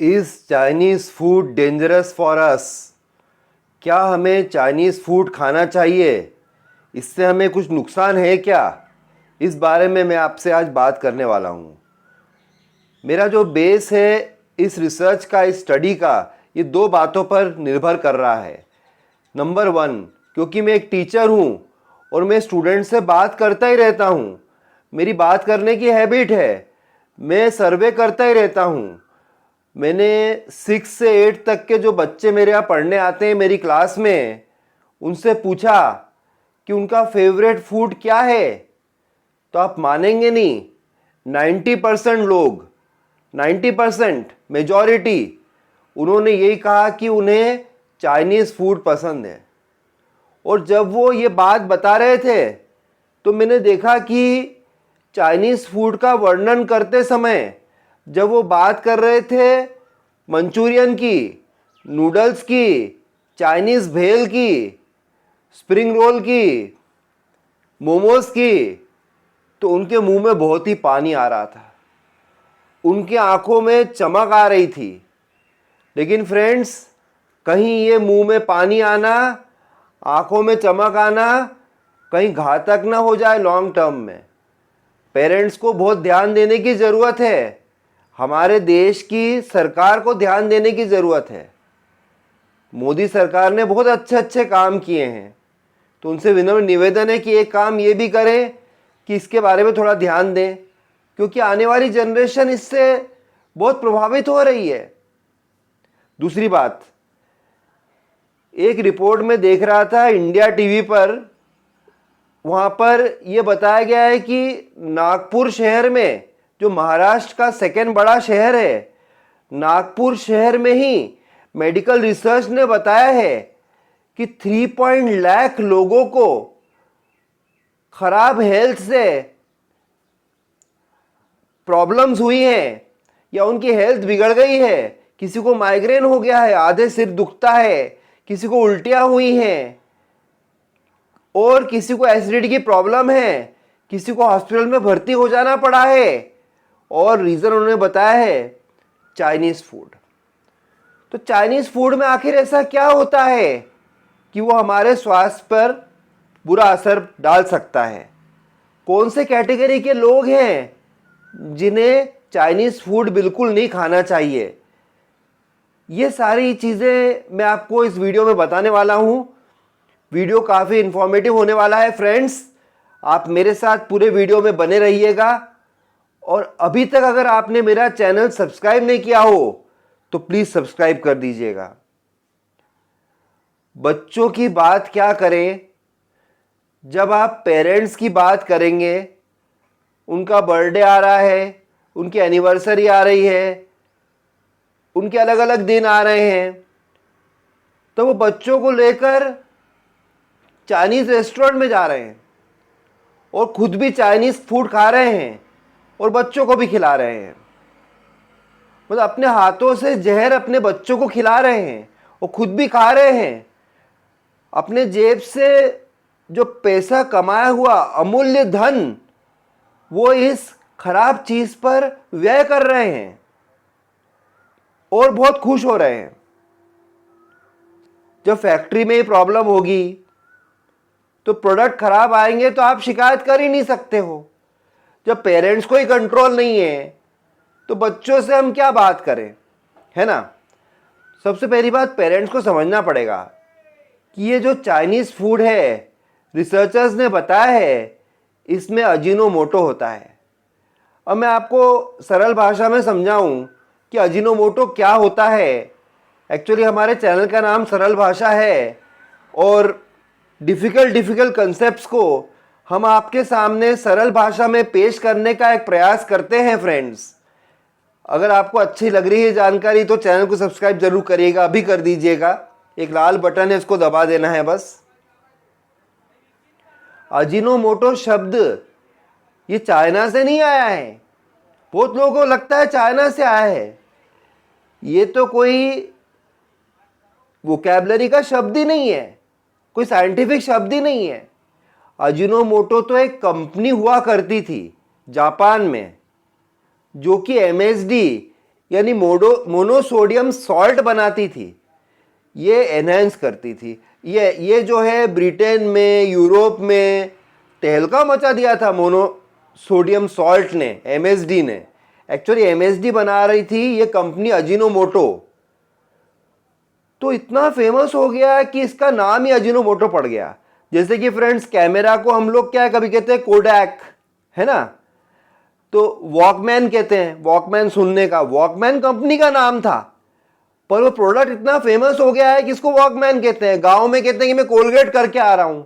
Is Chinese food dangerous for us? क्या हमें Chinese food खाना चाहिए? इससे हमें कुछ नुकसान है क्या? इस बारे में मैं आपसे आज बात करने वाला हूँ। मेरा जो बेस है इस रिसर्च का, इस स्टडी का, ये दो बातों पर निर्भर कर रहा है। नंबर वन, क्योंकि मैं एक टीचर हूँ और मैं स्टूडेंट से बात करता ही रहता हूँ। मेरी बात करने की हैबिट है, मैं सर्वे करता ही रहता हूँ। मैंने 6 से 8 तक के जो बच्चे मेरे यहाँ पढ़ने आते हैं मेरी क्लास में, उनसे पूछा कि उनका फेवरेट फूड क्या है। तो आप मानेंगे नहीं, 90% लोग, 90% मेजॉरिटी, उन्होंने यही कहा कि उन्हें चाइनीज़ फूड पसंद है। और जब वो ये बात बता रहे थे तो मैंने देखा कि चाइनीज़ फूड का वर्णन करते समय जब वो बात कर रहे थे मंचूरियन की, नूडल्स की, चाइनीज़ भेल की, स्प्रिंग रोल की, मोमोज की, तो उनके मुंह में बहुत ही पानी आ रहा था, उनकी आंखों में चमक आ रही थी। लेकिन फ्रेंड्स, कहीं ये मुंह में पानी आना, आंखों में चमक आना कहीं घातक ना हो जाए लॉन्ग टर्म में। पेरेंट्स को बहुत ध्यान देने की ज़रूरत है, हमारे देश की सरकार को ध्यान देने की ज़रूरत है। मोदी सरकार ने बहुत अच्छे अच्छे काम किए हैं, तो उनसे विनम्र निवेदन है कि एक काम ये भी करें कि इसके बारे में थोड़ा ध्यान दें, क्योंकि आने वाली जनरेशन इससे बहुत प्रभावित हो रही है। दूसरी बात, एक रिपोर्ट में देख रहा था इंडिया टीवी पर, वहाँ पर यह बताया गया है कि नागपुर शहर में, जो महाराष्ट्र का सेकंड बड़ा शहर है, नागपुर शहर में ही मेडिकल रिसर्च ने बताया है कि 3 लाख लोगों को खराब हेल्थ से प्रॉब्लम्स हुई हैं या उनकी हेल्थ बिगड़ गई है। किसी को माइग्रेन हो गया है, आधे सिर दुखता है, किसी को उल्टियां हुई हैं, और किसी को एसिडिटी की प्रॉब्लम है, किसी को हॉस्पिटल में भर्ती हो जाना पड़ा है। और रीज़न उन्होंने बताया है चाइनीज़ फूड। तो चाइनीज़ फूड में आखिर ऐसा क्या होता है कि वो हमारे स्वास्थ्य पर बुरा असर डाल सकता है? कौन से कैटेगरी के लोग हैं जिन्हें चाइनीज़ फूड बिल्कुल नहीं खाना चाहिए? ये सारी चीज़ें मैं आपको इस वीडियो में बताने वाला हूँ। वीडियो काफ़ी इन्फॉर्मेटिव होने वाला है फ्रेंड्स, आप मेरे साथ पूरे वीडियो में बने रहिएगा। और अभी तक अगर आपने मेरा चैनल सब्सक्राइब नहीं किया हो तो प्लीज़ सब्सक्राइब कर दीजिएगा। बच्चों की बात क्या करें, जब आप पेरेंट्स की बात करेंगे, उनका बर्थडे आ रहा है, उनकी एनिवर्सरी आ रही है, उनके अलग अलग दिन आ रहे हैं, तो वो बच्चों को लेकर चाइनीज़ रेस्टोरेंट में जा रहे हैं और खुद भी चाइनीज़ फूड खा रहे हैं और बच्चों को भी खिला रहे हैं। मतलब अपने हाथों से जहर अपने बच्चों को खिला रहे हैं और खुद भी खा रहे हैं। अपने जेब से जो पैसा कमाया हुआ अमूल्य धन, वो इस खराब चीज़ पर व्यय कर रहे हैं और बहुत खुश हो रहे हैं। जब फैक्ट्री में ही प्रॉब्लम होगी तो प्रोडक्ट खराब आएंगे तो आप शिकायत कर ही नहीं सकते हो। जब पेरेंट्स को ही कंट्रोल नहीं है तो बच्चों से हम क्या बात करें, है ना? सबसे पहली बात, पेरेंट्स को समझना पड़ेगा कि ये जो चाइनीज़ फूड है, रिसर्चर्स ने बताया है इसमें अजीनोमोटो होता है। अब मैं आपको सरल भाषा में समझाऊं कि अजीनोमोटो क्या होता है। एक्चुअली हमारे चैनल का नाम सरल भाषा है और डिफ़िकल्ट कंसेप्ट्स को हम आपके सामने सरल भाषा में पेश करने का एक प्रयास करते हैं फ्रेंड्स। अगर आपको अच्छी लग रही है जानकारी तो चैनल को सब्सक्राइब जरूर करिएगा, अभी कर दीजिएगा। एक लाल बटन है, उसको दबा देना है बस। अजीनोमोटो शब्द ये चाइना से नहीं आया है। बहुत लोगों को लगता है चाइना से आया है। ये तो कोई वोकैबलरी का शब्द ही नहीं है, कोई साइंटिफिक शब्द ही नहीं है। अजीनोमोटो तो एक कंपनी हुआ करती थी जापान में, जो कि MSD यानी मोनोसोडियम सॉल्ट बनाती थी, ये एनहेंस करती थी। ये जो है ब्रिटेन में, यूरोप में तहलका मचा दिया था मोनोसोडियम सॉल्ट ने, एमएसडी ने। एक्चुअली एमएसडी बना रही थी ये कंपनी अजीनोमोटो, तो इतना फेमस हो गया कि इसका नाम ही अजीनोमोटो पड़ गया। जैसे कि फ्रेंड्स, कैमरा को हम लोग क्या कभी कहते हैं, कोडैक, है ना, तो वॉकमैन कहते हैं, वॉकमैन सुनने का, वॉकमैन कंपनी का नाम था, पर वो प्रोडक्ट इतना फेमस हो गया है कि इसको वॉकमैन कहते हैं। गांव में कहते हैं कि मैं कोलगेट करके आ रहा हूं।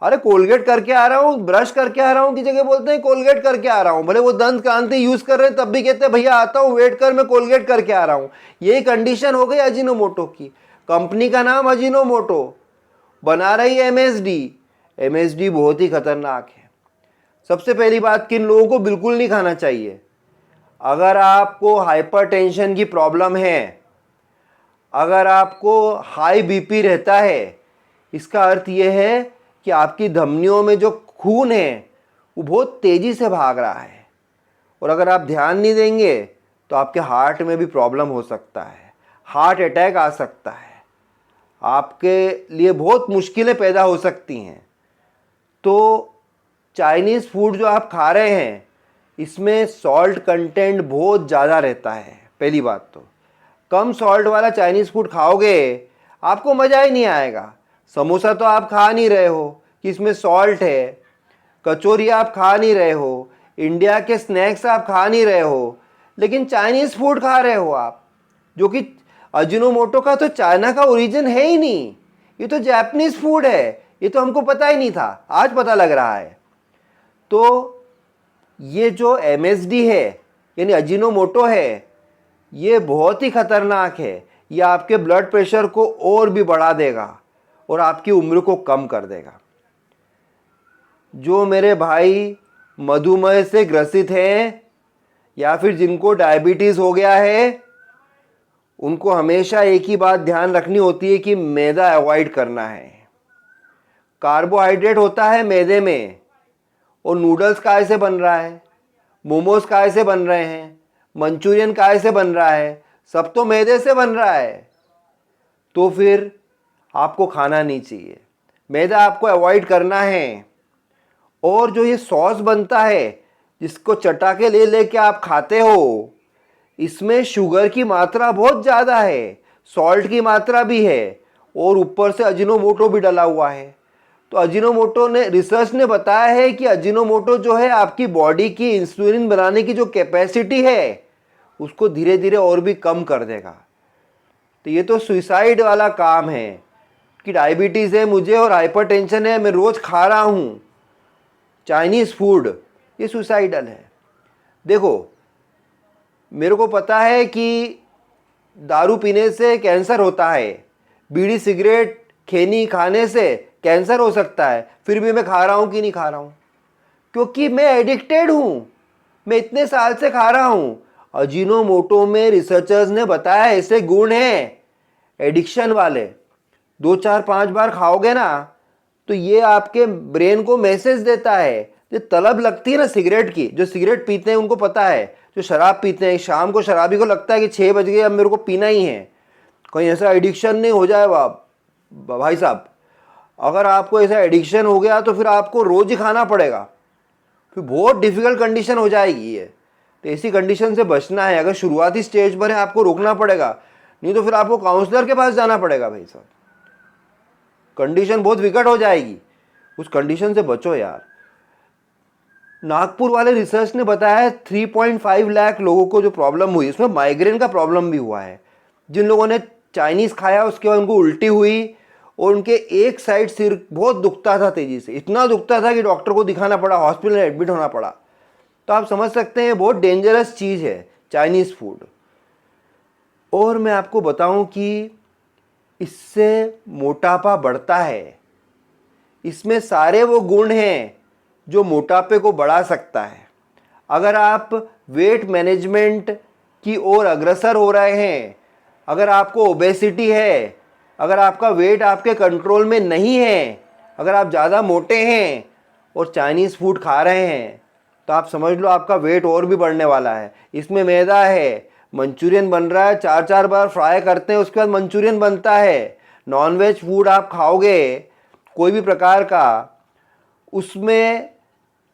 अरे कोलगेट करके आ रहा हूं, ब्रश करके आ रहा हूं की जगह बोलते हैं कोलगेट करके आ रहा हूं। भले वो दंत कांति यूज कर रहे हैं तब भी कहते हैं भैया आता हूं, वेट कर, मैं कोलगेट करके आ रहा हूं। यही कंडीशन हो गई अजीनोमोटो की। कंपनी का नाम अजीनोमोटो, बना रही है एमएसडी। एमएसडी बहुत ही खतरनाक है। सबसे पहली बात, किन लोगों को बिल्कुल नहीं खाना चाहिए? अगर आपको हाइपरटेंशन की प्रॉब्लम है, अगर आपको हाई बीपी रहता है, इसका अर्थ यह है कि आपकी धमनियों में जो खून है वो बहुत तेजी से भाग रहा है, और अगर आप ध्यान नहीं देंगे तो आपके हार्ट में भी प्रॉब्लम हो सकता है, हार्ट अटैक आ सकता है, आपके लिए बहुत मुश्किलें पैदा हो सकती हैं। तो चाइनीज़ फूड जो आप खा रहे हैं इसमें सॉल्ट कंटेंट बहुत ज़्यादा रहता है। पहली बात तो कम सॉल्ट वाला चाइनीज़ फूड खाओगे आपको मज़ा ही नहीं आएगा। समोसा तो आप खा नहीं रहे हो कि इसमें सॉल्ट है, कचौरी आप खा नहीं रहे हो, इंडिया के स्नैक्स आप खा नहीं रहे हो, लेकिन चाइनीज़ फूड खा रहे हो आप, जो कि अजीनोमोटो का तो चाइना का ओरिजिन है ही नहीं, ये तो जापानीज फूड है। ये तो हमको पता ही नहीं था, आज पता लग रहा है। तो ये जो एमएसडी है यानी अजीनोमोटो है, ये बहुत ही खतरनाक है। ये आपके ब्लड प्रेशर को और भी बढ़ा देगा और आपकी उम्र को कम कर देगा। जो मेरे भाई मधुमेह से ग्रसित हैं या फिर जिनको डायबिटीज़ हो गया है, उनको हमेशा एक ही बात ध्यान रखनी होती है कि मैदा अवॉइड करना है। कार्बोहाइड्रेट होता है मैदे में, और नूडल्स काहे से बन रहा है, मोमोज काहे से बन रहे हैं, मंचूरियन काहे से बन रहा है, सब तो मैदे से बन रहा है। तो फिर आपको खाना नहीं चाहिए, मैदा आपको अवॉइड करना है। और जो ये सॉस बनता है जिसको चटा के ले लेके आप खाते हो, इसमें शुगर की मात्रा बहुत ज़्यादा है, सॉल्ट की मात्रा भी है, और ऊपर से अजीनोमोटो भी डला हुआ है। तो अजीनोमोटो ने, रिसर्च ने बताया है कि अजीनोमोटो जो है आपकी बॉडी की इंसुलिन बनाने की जो कैपेसिटी है उसको धीरे धीरे और भी कम कर देगा। तो ये तो सुसाइड वाला काम है कि डायबिटीज़ है मुझे और हाइपरटेंशन है, मैं रोज़ खा रहा हूँ चाइनीज़ फूड, ये सुसाइडल है। देखो, मेरे को पता है कि दारू पीने से कैंसर होता है, बीड़ी सिगरेट खैनी खाने से कैंसर हो सकता है, फिर भी मैं खा रहा हूँ कि नहीं खा रहा हूँ? क्योंकि मैं एडिक्टेड हूँ, मैं इतने साल से खा रहा हूँ। अजीनोमोटो में रिसर्चर्स ने बताया ऐसे गुण हैं एडिक्शन वाले, 2 4 5 बार खाओगे ना तो ये आपके ब्रेन को मैसेज देता है। जो तलब लगती है ना सिगरेट की, जो सिगरेट पीते हैं उनको पता है, जो शराब पीते हैं, शाम को शराबी को लगता है कि 6 बज गए अब मेरे को पीना ही है, कहीं ऐसा एडिक्शन नहीं हो जाए भाई साहब। अगर आपको ऐसा एडिक्शन हो गया तो फिर आपको रोज़ ही खाना पड़ेगा, फिर बहुत डिफ़िकल्ट कंडीशन हो जाएगी ये। तो ऐसी कंडीशन से बचना है, अगर शुरुआती स्टेज पर है आपको रोकना पड़ेगा, नहीं तो फिर आपको काउंसलर के पास जाना पड़ेगा भाई साहब, कंडीशन बहुत विकट हो जाएगी। उस कंडीशन से बचो यार। नागपुर वाले रिसर्च ने बताया है 3.5 लाख लोगों को जो प्रॉब्लम हुई, उसमें माइग्रेन का प्रॉब्लम भी हुआ है। जिन लोगों ने चाइनीज़ खाया उसके बाद उनको उल्टी हुई और उनके एक साइड सिर बहुत दुखता था, तेज़ी से इतना दुखता था कि डॉक्टर को दिखाना पड़ा, हॉस्पिटल में एडमिट होना पड़ा। तो आप समझ सकते हैं बहुत डेंजरस चीज़ है चाइनीज़ फूड। और मैं आपको बताऊं कि इससे मोटापा बढ़ता है, इसमें सारे वो गुण हैं जो मोटापे को बढ़ा सकता है। अगर आप वेट मैनेजमेंट की ओर अग्रसर हो रहे हैं, अगर आपको ओबेसिटी है, अगर आपका वेट आपके कंट्रोल में नहीं है, अगर आप ज़्यादा मोटे हैं और चाइनीज़ फूड खा रहे हैं, तो आप समझ लो आपका वेट और भी बढ़ने वाला है। इसमें मैदा है, मंचूरियन बन रहा है, 4-4 बार फ्राई करते हैं, उसके बाद मंचूरियन बनता है। नॉनवेज फूड आप खाओगे कोई भी प्रकार का, उसमें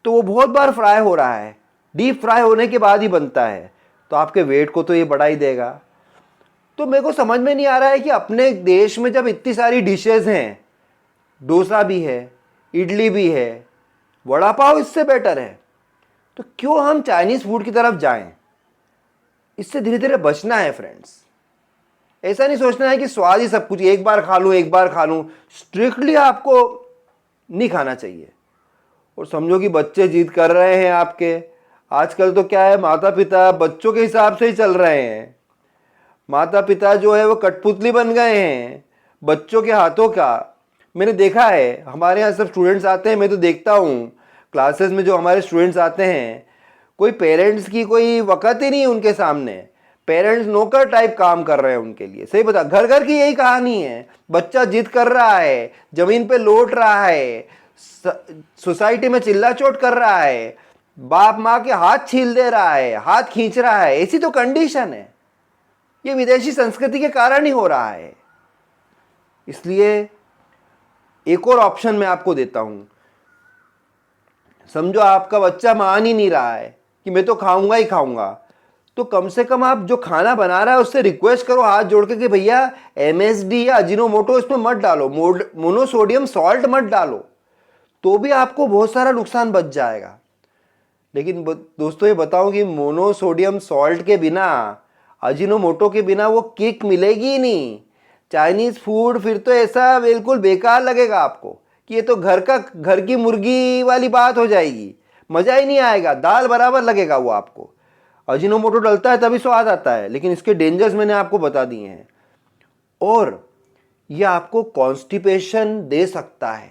तो वो बहुत बार फ्राई हो रहा है, डीप फ्राई होने के बाद ही बनता है, तो आपके वेट को तो ये बढ़ा ही देगा। तो मेरे को समझ में नहीं आ रहा है कि अपने देश में जब इतनी सारी डिशेस हैं, डोसा भी है, इडली भी है, वड़ा पाव इससे बेटर है, तो क्यों हम चाइनीज़ फूड की तरफ जाएं? इससे धीरे धीरे बचना है फ्रेंड्स। ऐसा नहीं सोचना है कि स्वाद ही सब कुछ, एक बार खा लूँ एक बार खा लूँ, स्ट्रिक्टली आपको नहीं खाना चाहिए। और समझो कि बच्चे जिद कर रहे हैं आपके, आजकल तो क्या है, माता पिता बच्चों के हिसाब से ही चल रहे हैं। माता पिता जो है वो कठपुतली बन गए हैं बच्चों के हाथों का। मैंने देखा है, हमारे यहाँ सब स्टूडेंट्स आते हैं, मैं तो देखता हूँ क्लासेस में जो हमारे स्टूडेंट्स आते हैं, कोई पेरेंट्स की कोई वक़्त ही नहीं है उनके सामने। पेरेंट्स नौकर टाइप काम कर रहे हैं उनके लिए। सही बता, घर घर की यही कहानी है। बच्चा जिद कर रहा है, ज़मीन पे लौट रहा है, सोसाइटी में चिल्ला चोट कर रहा है, बाप माँ के हाथ छील दे रहा है, हाथ खींच रहा है। ऐसी तो कंडीशन है। ये विदेशी संस्कृति के कारण ही हो रहा है। इसलिए एक और ऑप्शन मैं आपको देता हूं। समझो आपका बच्चा मान ही नहीं रहा है कि मैं तो खाऊंगा ही खाऊंगा, तो कम से कम आप जो खाना बना रहा है उससे रिक्वेस्ट करो हाथ जोड़ के कि भैया MSG या अजीनोमोटो इसमें मत डालो, मोनोसोडियम सॉल्ट मत डालो, तो भी आपको बहुत सारा नुकसान बच जाएगा। लेकिन दोस्तों ये बताओ कि मोनोसोडियम सॉल्ट के बिना, अजीनोमोटो के बिना वो किक मिलेगी ही नहीं। चाइनीज़ फूड फिर तो ऐसा बिल्कुल बेकार लगेगा आपको कि ये तो घर की मुर्गी वाली बात हो जाएगी, मज़ा ही नहीं आएगा, दाल बराबर लगेगा वो आपको। अजीनोमोटो डलता है तभी स्वाद आता है, लेकिन इसके डेंजर्स मैंने आपको बता दिए हैं। और ये आपको कॉन्स्टिपेशन दे सकता है,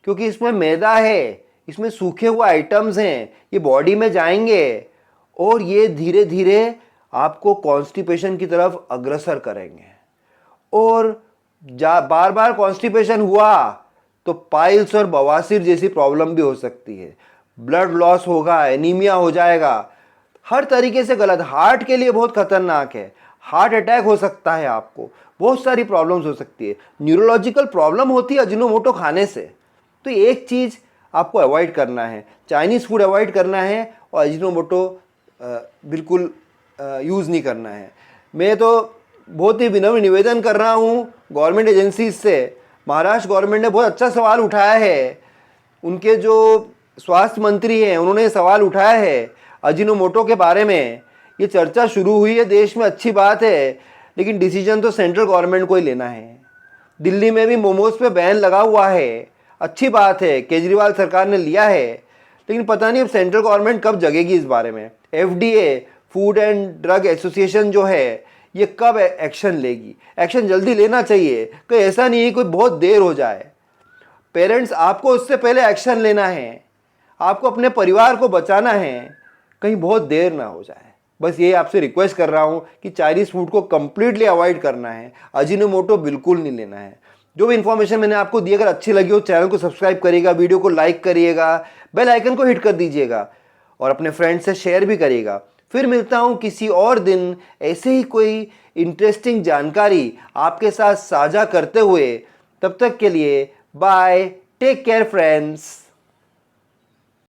क्योंकि इसमें मैदा है, इसमें सूखे हुए आइटम्स हैं, ये बॉडी में जाएंगे और ये धीरे धीरे आपको कॉन्स्टिपेशन की तरफ अग्रसर करेंगे। और बार बार कॉन्स्टिपेशन हुआ तो पाइल्स और बवासीर जैसी प्रॉब्लम भी हो सकती है, ब्लड लॉस होगा, एनीमिया हो जाएगा, हर तरीके से गलत। हार्ट के लिए बहुत खतरनाक है, हार्ट अटैक हो सकता है आपको, बहुत सारी प्रॉब्लम्स हो सकती है, न्यूरोलॉजिकल प्रॉब्लम होती है अजीनोमोटो खाने से। तो एक चीज़ आपको अवॉइड करना है, चाइनीज़ फूड अवॉइड करना है और अजीनोमोटो बिल्कुल यूज़ नहीं करना है। मैं तो बहुत ही विनम्र निवेदन कर रहा हूँ गवर्नमेंट एजेंसीज से। महाराष्ट्र गवर्नमेंट ने बहुत अच्छा सवाल उठाया है, उनके जो स्वास्थ्य मंत्री हैं उन्होंने सवाल उठाया है अजीनोमोटो के बारे में। ये चर्चा शुरू हुई है देश में, अच्छी बात है, लेकिन डिसीजन तो सेंट्रल गवर्नमेंट को ही लेना है। दिल्ली में भी मोमोज पे बैन लगा हुआ है, अच्छी बात है, केजरीवाल सरकार ने लिया है, लेकिन पता नहीं अब सेंट्रल गवर्नमेंट कब जगेगी इस बारे में। FDA food and drug association जो है ये कब एक्शन लेगी? एक्शन जल्दी लेना चाहिए, कहीं ऐसा नहीं है कोई बहुत देर हो जाए। पेरेंट्स, आपको उससे पहले एक्शन लेना है, आपको अपने परिवार को बचाना है, कहीं बहुत देर ना हो जाए। बस ये आपसे रिक्वेस्ट कर रहा हूँ कि चाइनीज़ फूड को कम्प्लीटली अवॉइड करना है, अजीनोमोटो बिल्कुल नहीं लेना है। जो भी इन्फॉर्मेशन मैंने आपको दी अगर अच्छी लगी हो, चैनल को सब्सक्राइब करिएगा, वीडियो को लाइक करिएगा, बेल आइकन को हिट कर दीजिएगा और अपने फ्रेंड्स से शेयर भी करिएगा। फिर मिलता हूँ किसी और दिन ऐसे ही कोई इंटरेस्टिंग जानकारी आपके साथ साझा करते हुए। तब तक के लिए बाय, टेक केयर फ्रेंड्स।